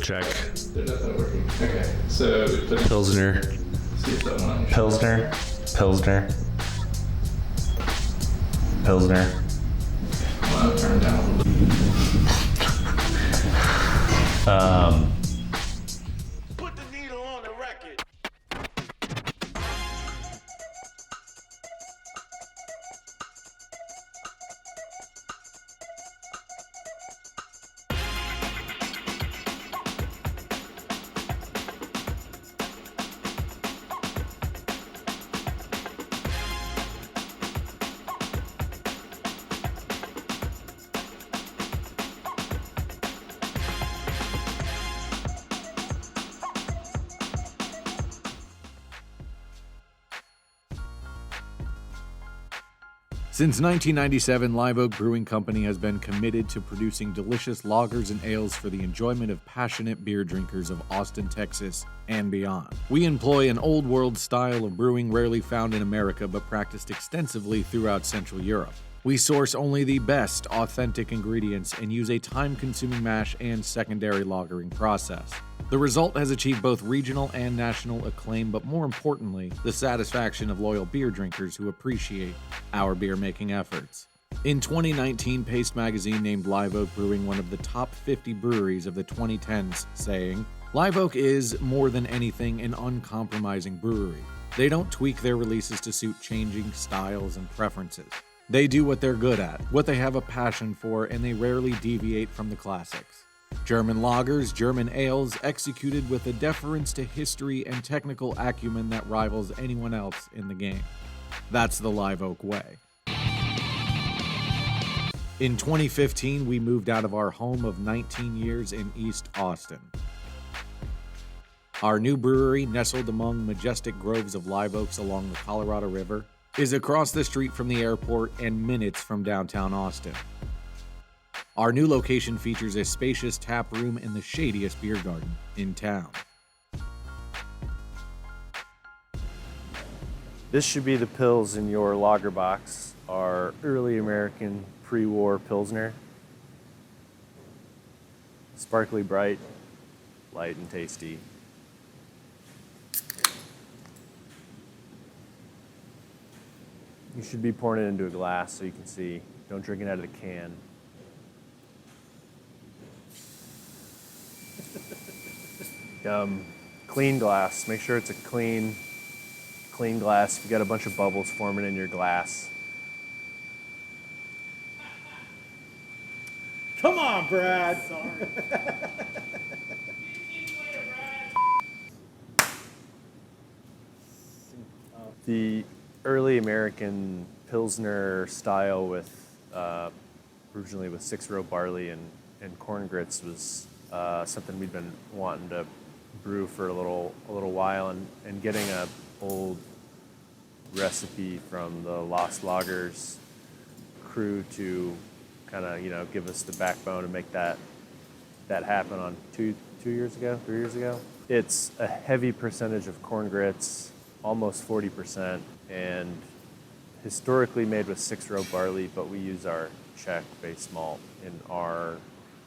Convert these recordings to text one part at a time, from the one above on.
check. They're definitely working. Okay, so Pilsner. see if that one on your Pilsner. Pilsner. Pilsner. I'll turn it down a little bit. Put the needle on the record. Since 1997, Live Oak Brewing Company has been committed to producing delicious lagers and ales for the enjoyment of passionate beer drinkers of Austin, Texas, and beyond. We employ an old world style of brewing rarely found in America but practiced extensively throughout Central Europe. We source only the best authentic ingredients and use a time-consuming mash and secondary lagering process. The result has achieved both regional and national acclaim, but more importantly, the satisfaction of loyal beer drinkers who appreciate our beer-making efforts. In 2019, Paste Magazine named Live Oak Brewing one of the top 50 breweries of the 2010s, saying, "Live Oak is, more than anything, an uncompromising brewery. They don't tweak their releases to suit changing styles and preferences. They do what they're good at, what they have a passion for, and they rarely deviate from the classics. German lagers, German ales, executed with a deference to history and technical acumen that rivals anyone else in the game. That's the Live Oak way." In 2015, we moved out of our home of 19 years in East Austin. Our new brewery, nestled among majestic groves of live oaks along the Colorado River, is across the street from the airport and minutes from downtown Austin. Our new location features a spacious tap room and the shadiest beer garden in town. This should be the Pils in your lager box, our early American pre-war Pilsner. Sparkly bright, light and tasty. You should be pouring it into a glass so you can see. Don't drink it out of the can. Clean glass. Make sure it's a clean glass. If you got a bunch of bubbles forming in your glass. Come on, Brad. Sorry. The early American Pilsner style with originally with 6-row barley and corn grits was something we'd been wanting to brew for a little while, and getting a old recipe from the Lost Lagers crew to kind of give us the backbone and make that happen on 3 years ago. It's a heavy percentage of corn grits, almost 40%, and historically made with 6-row barley, but we use our Czech base malt in our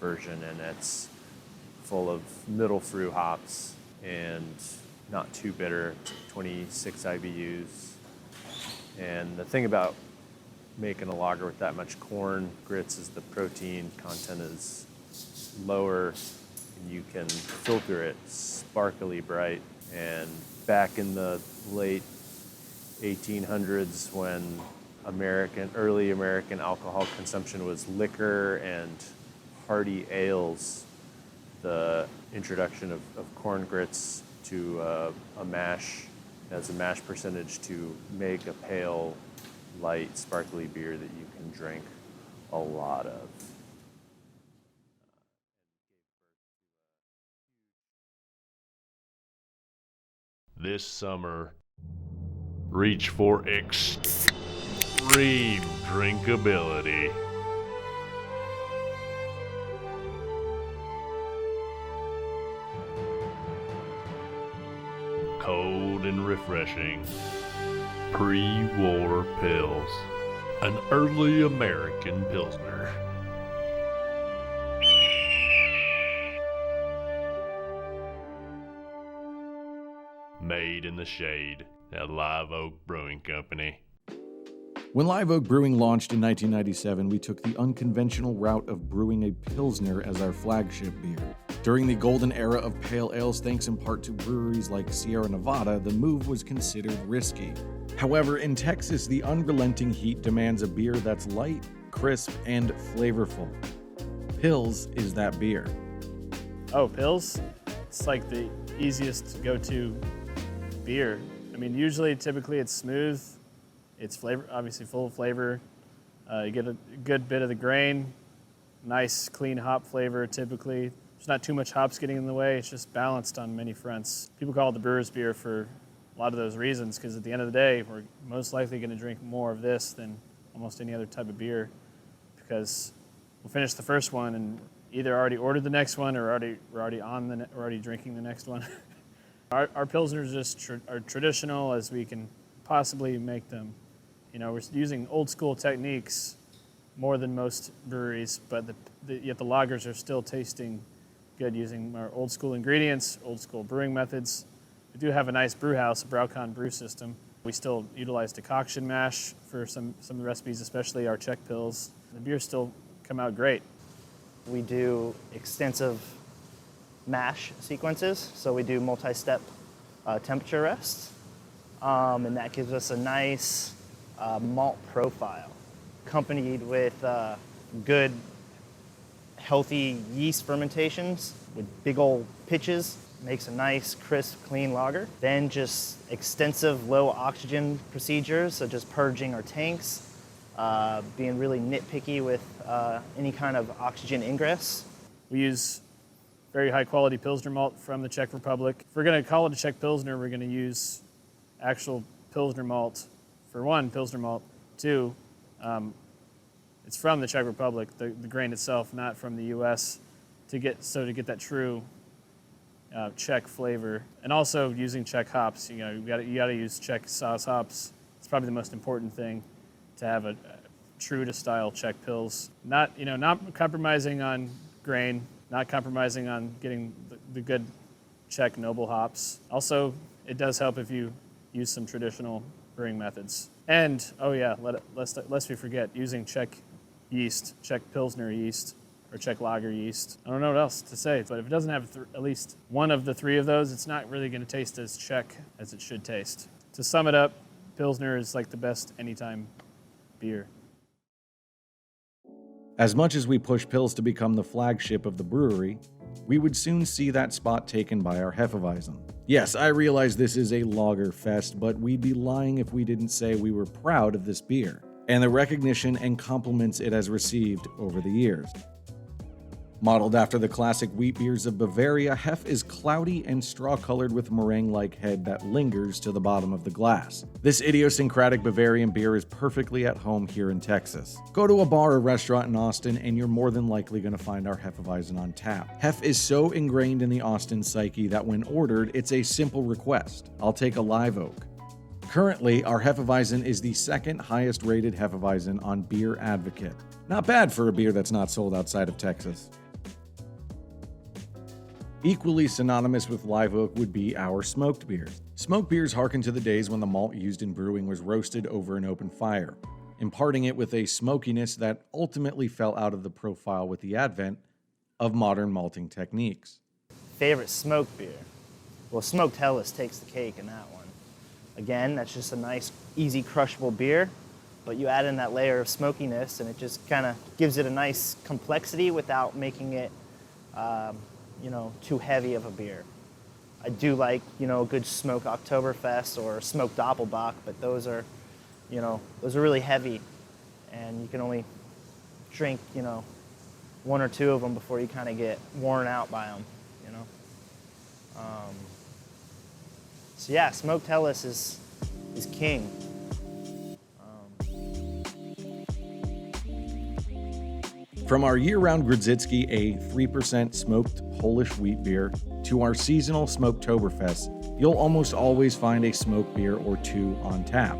version, and it's full of middle fruit hops and not too bitter, 26 IBUs. And the thing about making a lager with that much corn grits is the protein content is lower, and you can filter it sparkly bright. And back in the late 1800s, when early American alcohol consumption was liquor and hearty ales, the introduction of corn grits to a mash as a mash percentage to make a pale, light, sparkly beer that you can drink a lot of. This summer, reach for extreme drinkability. Cold and refreshing. Pre-war Pils. An early American Pilsner. made in the shade at Live Oak Brewing Company. When Live Oak Brewing launched in 1997, we took the unconventional route of brewing a Pilsner as our flagship beer. During the golden era of pale ales, thanks in part to breweries like Sierra Nevada, the move was considered risky. However, in Texas, the unrelenting heat demands a beer that's light, crisp, and flavorful. Pils is that beer. Oh, Pils? It's like the easiest go-to beer. I mean, typically it's smooth. It's obviously full of flavor. You get a good bit of the grain, nice clean hop flavor typically. There's not too much hops getting in the way. It's just balanced on many fronts. People call it the brewer's beer for a lot of those reasons, because at the end of the day, we're most likely going to drink more of this than almost any other type of beer, because we'll finish the first one and either already ordered the next one or we're already drinking the next one. Our Pilsners just are traditional as we can possibly make them. You know, we're using old school techniques more than most breweries, but yet the lagers are still tasting good using our old school ingredients, old school brewing methods. We do have a nice brew house, a Braucon brew system. We still utilize decoction mash for some of the recipes, especially our Czech Pils. The beers still come out great. We do extensive mash sequences, so we do multi-step temperature rests, and that gives us a nice malt profile, accompanied with good, healthy yeast fermentations with big old pitches. Makes a nice, crisp, clean lager. Then just extensive low oxygen procedures, such as purging our tanks, being really nitpicky with any kind of oxygen ingress. We use very high quality Pilsner malt from the Czech Republic. If we're going to call it a Czech Pilsner, we're going to use actual Pilsner malt. For one, Pilsner malt. Two, it's from the Czech Republic, the grain itself, not from the U.S. to get that true Czech flavor, and also using Czech hops. You got to use Czech sauce hops. It's probably the most important thing to have a true to style Czech Pils. Not compromising on grain, not compromising on getting the good Czech noble hops. Also, it does help if you use some traditional brewing methods. And lest we forget, using Czech yeast, Czech Pilsner yeast, or Czech lager yeast. I don't know what else to say, but if it doesn't have at least one of the three of those, it's not really going to taste as Czech as it should taste. To sum it up, Pilsner is like the best anytime beer. As much as we push Pils to become the flagship of the brewery, we would soon see that spot taken by our Hefeweizen. Yes, I realize this is a lager fest, but we'd be lying if we didn't say we were proud of this beer and the recognition and compliments it has received over the years. Modeled after the classic wheat beers of Bavaria, Hef is cloudy and straw-colored with meringue-like head that lingers to the bottom of the glass. This idiosyncratic Bavarian beer is perfectly at home here in Texas. Go to a bar or restaurant in Austin and you're more than likely going to find our Hefeweizen on tap. Hef is so ingrained in the Austin psyche that when ordered, it's a simple request. I'll take a live oak. Currently, our Hefeweizen is the second highest rated Hefeweizen on Beer Advocate. Not bad for a beer that's not sold outside of Texas. Equally synonymous with live oak would be our smoked beers. Smoked beers harken to the days when the malt used in brewing was roasted over an open fire, imparting it with a smokiness that ultimately fell out of the profile with the advent of modern malting techniques. Favorite smoked beer? Well, Smoked Helles takes the cake in that one. Again, that's just a nice, easy, crushable beer, but you add in that layer of smokiness and it just kind of gives it a nice complexity without making it too heavy of a beer. I do like, a good smoked Oktoberfest or smoked Doppelbock, but those are really heavy, and you can only drink, one or two of them before you kind of get worn out by them, So yeah, Smoked Helles is king. From our year-round Grodziskie, a 3% smoked Polish wheat beer, to our seasonal Smoketoberfest, you'll almost always find a smoked beer or two on tap.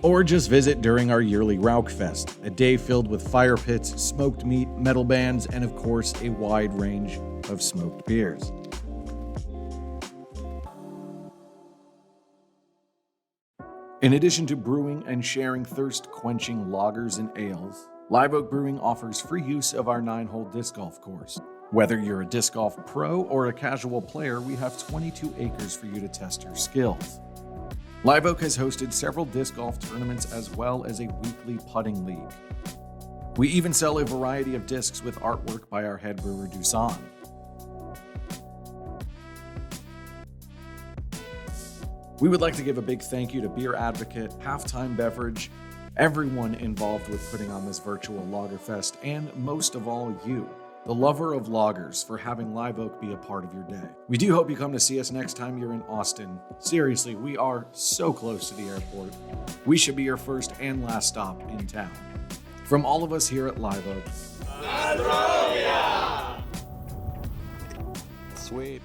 Or just visit during our yearly Rauchfest, a day filled with fire pits, smoked meat, metal bands, and of course, a wide range of smoked beers. In addition to brewing and sharing thirst-quenching lagers and ales, Live Oak Brewing offers free use of our 9-hole disc golf course. Whether you're a disc golf pro or a casual player, we have 22 acres for you to test your skills. Live Oak has hosted several disc golf tournaments as well as a weekly putting league. We even sell a variety of discs with artwork by our head brewer, Dusan. We would like to give a big thank you to Beer Advocate, Halftime Beverage, everyone involved with putting on this virtual Lagerfest, and most of all, you, the lover of lagers, for having Live Oak be a part of your day. We do hope you come to see us next time you're in Austin. Seriously, we are so close to the airport. We should be your first and last stop in town. From all of us here at Live Oak, Astrologia! Sweet.